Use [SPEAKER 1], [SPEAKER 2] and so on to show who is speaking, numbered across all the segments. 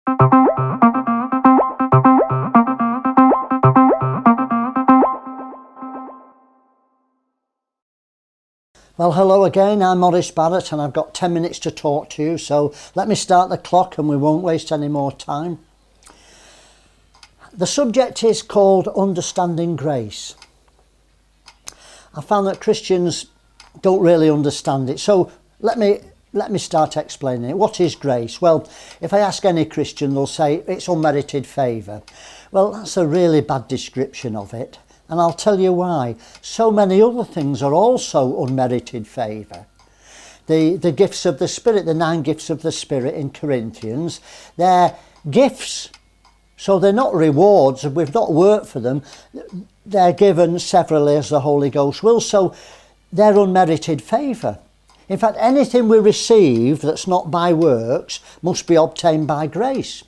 [SPEAKER 1] Well, hello again, I'm Maurice Barratt and I've got 10 minutes to talk to you, so let me start the clock and we won't waste any more time. The subject is called Understanding Grace. I found that Christians don't really understand it, so let me start explaining it. What is grace? Well, if I ask any Christian, they'll say it's unmerited favour. Well, that's a really bad description of it. And I'll tell you why. So many other things are also unmerited favour. The gifts of the Spirit, the 9 gifts of the Spirit in Corinthians, they're gifts. So they're not rewards, and we've not worked for them. They're given severally as the Holy Ghost will, so they're unmerited favour. In fact, anything we receive that's not by works must be obtained by grace.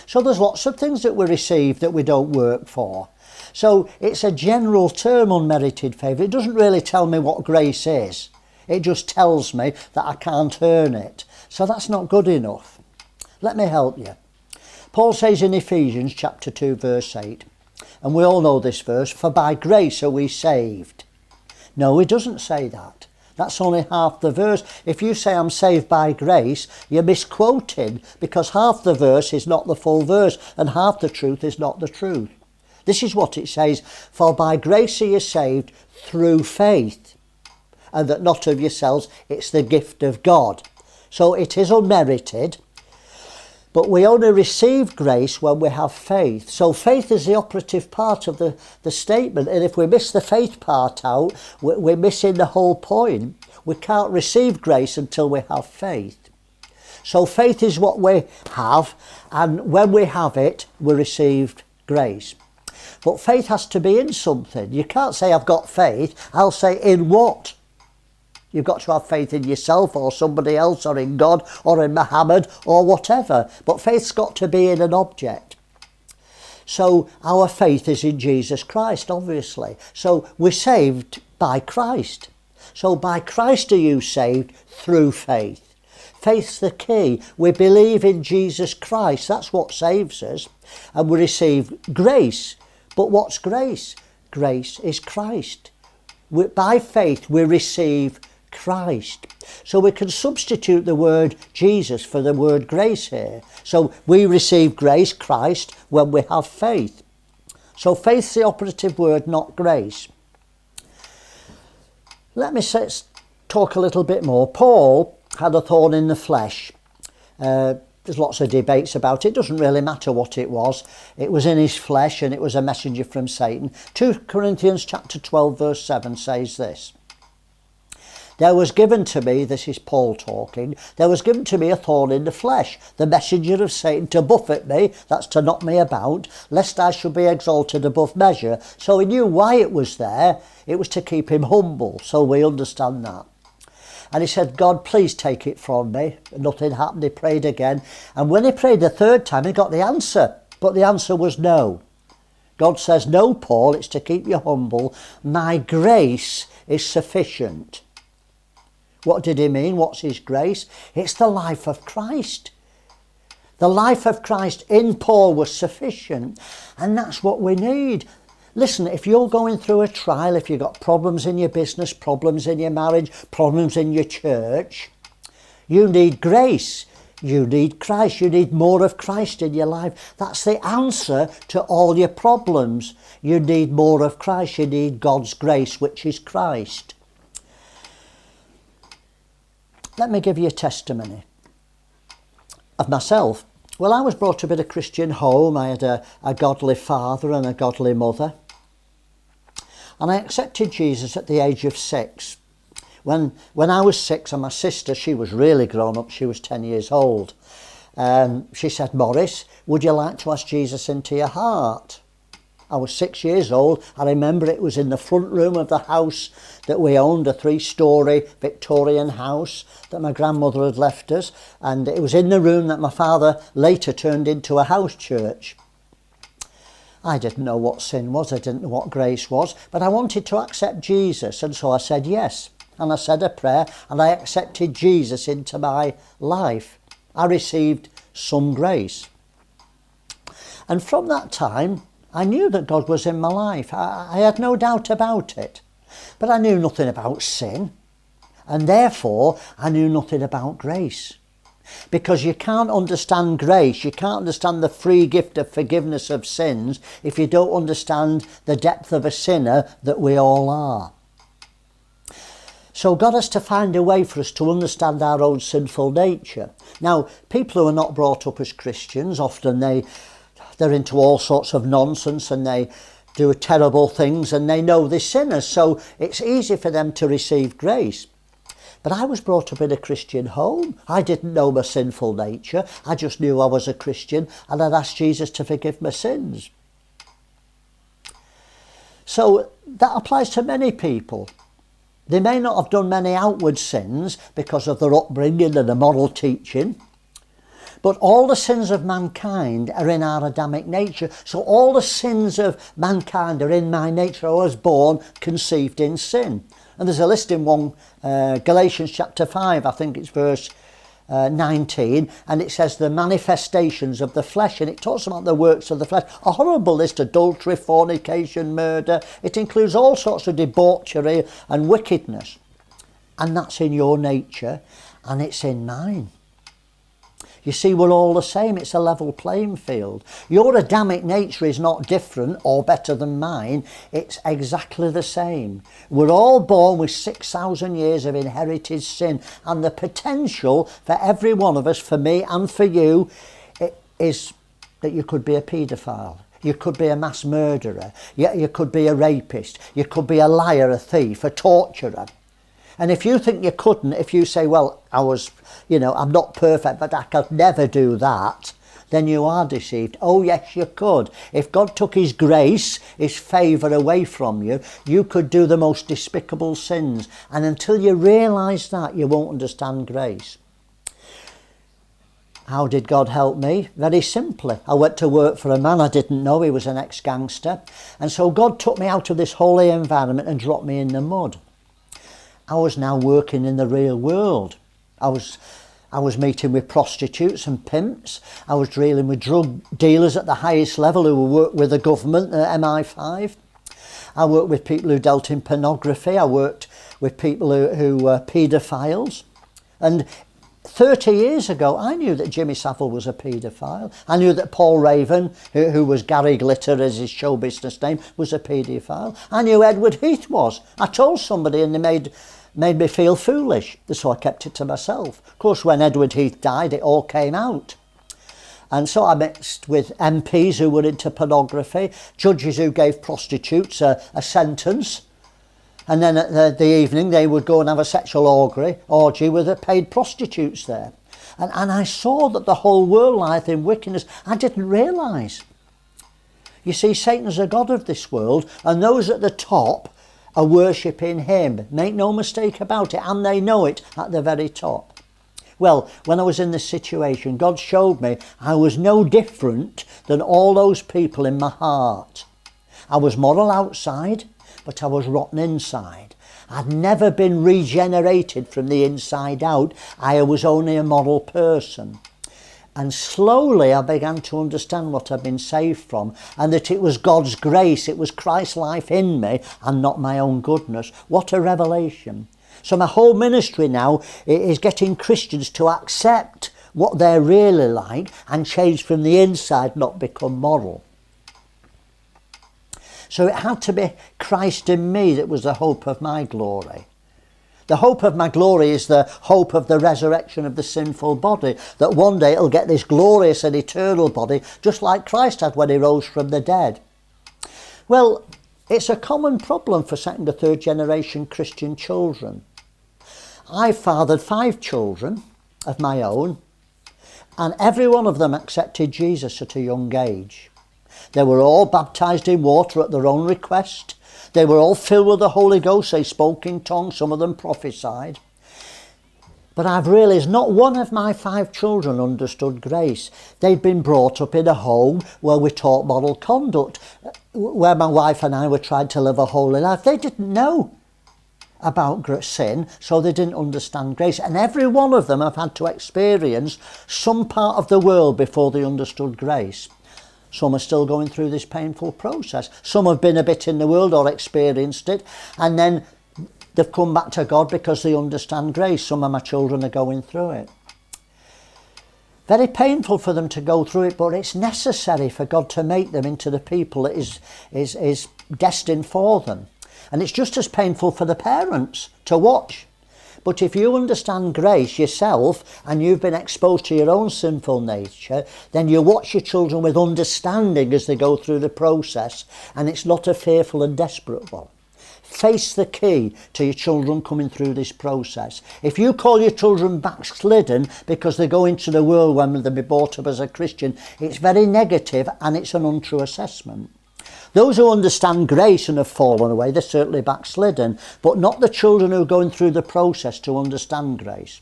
[SPEAKER 1] So there's lots of things that we receive that we don't work for. So it's a general term, unmerited favour. It doesn't really tell me what grace is. It just tells me that I can't earn it. So that's not good enough. Let me help you. Paul says in Ephesians chapter 2 verse 8, and we all know this verse, for by grace are we saved. No, he doesn't say that. That's only half the verse. If you say I'm saved by grace, you're misquoting, because half the verse is not the full verse and half the truth is not the truth. This is what it says, for by grace are you saved through faith, and that not of yourselves, it's the gift of God. So it is unmerited, but we only receive grace when we have faith. So faith is the operative part of the statement, and if we miss the faith part out, we're missing the whole point. We can't receive grace until we have faith. So faith is what we have, and when we have it, we receive grace. But faith has to be in something. You can't say I've got faith. I'll say in what? You've got to have faith in yourself or somebody else or in God or in Muhammad or whatever. But faith's got to be in an object. So our faith is in Jesus Christ, obviously. So we're saved by Christ. So by Christ are you saved through faith. Faith's the key. We believe in Jesus Christ. That's what saves us. And we receive grace. But what's grace? Grace is Christ. By faith we receive Christ. So we can substitute the word Jesus for the word grace here. So we receive grace, Christ, when we have faith. So faith's the operative word, not grace. Let me talk a little bit more. Paul had a thorn in the flesh. There's lots of debates about it. It doesn't really matter what it was. It was in his flesh and it was a messenger from Satan. 2 Corinthians chapter 12 verse 7 says this. There was given to me, this is Paul talking, there was given to me a thorn in the flesh, the messenger of Satan to buffet me, that's to knock me about, lest I should be exalted above measure. So he knew why it was there. It was to keep him humble. So we understand that. And he said, God, please take it from me. Nothing happened. He prayed again. And when he prayed the third time, he got the answer. But the answer was no. God says, no, Paul, it's to keep you humble. My grace is sufficient. What did he mean? What's his grace? It's the life of Christ. The life of Christ in Paul was sufficient. And that's what we need. Listen, if you're going through a trial, if you've got problems in your business, problems in your marriage, problems in your church, you need grace. You need Christ. You need more of Christ in your life. That's the answer to all your problems. You need more of Christ. You need God's grace, which is Christ. Let me give you a testimony of myself. Well, I was brought up in a Christian home. I had a godly father and a godly mother. And I accepted Jesus at the age of 6. When I was 6, and my sister, she was really grown up, she was 10 years old. She said, Maurice, would you like to ask Jesus into your heart? I was 6 years old. I remember it was in the front room of the house that we owned, a 3-storey Victorian house that my grandmother had left us. And it was in the room that my father later turned into a house church. I didn't know what sin was, I didn't know what grace was, but I wanted to accept Jesus, and so I said yes. And I said a prayer, and I accepted Jesus into my life. I received some grace. And from that time, I knew that God was in my life. I had no doubt about it. But I knew nothing about sin. And therefore, I knew nothing about grace. Because you can't understand grace, you can't understand the free gift of forgiveness of sins if you don't understand the depth of a sinner that we all are. So God has to find a way for us to understand our own sinful nature. Now, people who are not brought up as Christians, often they're into all sorts of nonsense and they do terrible things and they know they're sinners, so it's easy for them to receive grace. But I was brought up in a Christian home. I didn't know my sinful nature. I just knew I was a Christian and I'd asked Jesus to forgive my sins. So that applies to many people. They may not have done many outward sins because of their upbringing and the moral teaching. But all the sins of mankind are in our Adamic nature. So all the sins of mankind are in my nature. I was born, conceived in sin. And there's a list in Galatians chapter 5, I think it's verse 19, and it says the manifestations of the flesh, and it talks about the works of the flesh. A horrible list: adultery, fornication, murder. It includes all sorts of debauchery and wickedness. And that's in your nature, and it's in mine. You see, we're all the same. It's a level playing field. Your Adamic nature is not different or better than mine. It's exactly the same. We're all born with 6,000 years of inherited sin, and the potential for every one of us, for me and for you, is that you could be a paedophile. You could be a mass murderer. You could be a rapist. You could be a liar, a thief, a torturer. And if you think you couldn't, if you say, well, I'm not perfect, but I could never do that, then you are deceived. Oh, yes, you could. If God took his grace, his favour away from you, you could do the most despicable sins. And until you realise that, you won't understand grace. How did God help me? Very simply. I went to work for a man I didn't know. He was an ex-gangster. And so God took me out of this holy environment and dropped me in the mud. I was now working in the real world. I was meeting with prostitutes and pimps. I was dealing with drug dealers at the highest level who worked with the government, the MI5. I worked with people who dealt in pornography. I worked with people who were paedophiles. And 30 years ago, I knew that Jimmy Savile was a paedophile. I knew that Paul Raven, who was Gary Glitter as his show business name, was a paedophile. I knew Edward Heath was. I told somebody and they made me feel foolish, so I kept it to myself. Of course, when Edward Heath died, it all came out. And so I mixed with MPs who were into pornography, judges who gave prostitutes a sentence, and then at the evening they would go and have a sexual orgy with the paid prostitutes there. And I saw that the whole world lieth in wickedness. I didn't realise. You see, Satan's the god of this world, and those at the top are worshipping him. Make no mistake about it, and they know it at the very top. Well, when I was in this situation, God showed me I was no different than all those people in my heart. I was moral outside, but I was rotten inside. I'd never been regenerated from the inside out. I was only a moral person. And slowly I began to understand what I'd been saved from, and that it was God's grace, it was Christ's life in me and not my own goodness. What a revelation. So my whole ministry now is getting Christians to accept what they're really like and change from the inside, not become moral. So it had to be Christ in me that was the hope of my glory. The hope of my glory is the hope of the resurrection of the sinful body, that one day it'll get this glorious and eternal body, just like Christ had when he rose from the dead. Well, it's a common problem for second or third generation Christian children. I fathered 5 children of my own, and every one of them accepted Jesus at a young age. They were all baptised in water at their own request. They were all filled with the Holy Ghost. They spoke in tongues. Some of them prophesied. But I've realised not one of my 5 children understood grace. They'd been brought up in a home where we taught moral conduct, where my wife and I were trying to live a holy life. They didn't know about sin, so they didn't understand grace. And every one of them have had to experience some part of the world before they understood grace. Some are still going through this painful process. Some have been a bit in the world or experienced it, and then they've come back to God because they understand grace. Some of my children are going through it. Very painful for them to go through it, but it's necessary for God to make them into the people that is destined for them. And it's just as painful for the parents to watch. But if you understand grace yourself and you've been exposed to your own sinful nature, then you watch your children with understanding as they go through the process, and it's not a fearful and desperate one. Faith's the key to your children coming through this process. If you call your children backslidden because they go into the world when they'll be brought up as a Christian, it's very negative and it's an untrue assessment. Those who understand grace and have fallen away, they're certainly backslidden, but not the children who are going through the process to understand grace.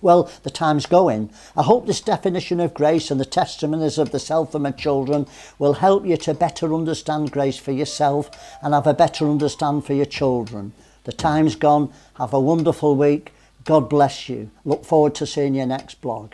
[SPEAKER 1] Well, the time's going. I hope this definition of grace and the testimonies of the self and my children will help you to better understand grace for yourself and have a better understand for your children. The time's gone. Have a wonderful week. God bless you. Look forward to seeing your next blog.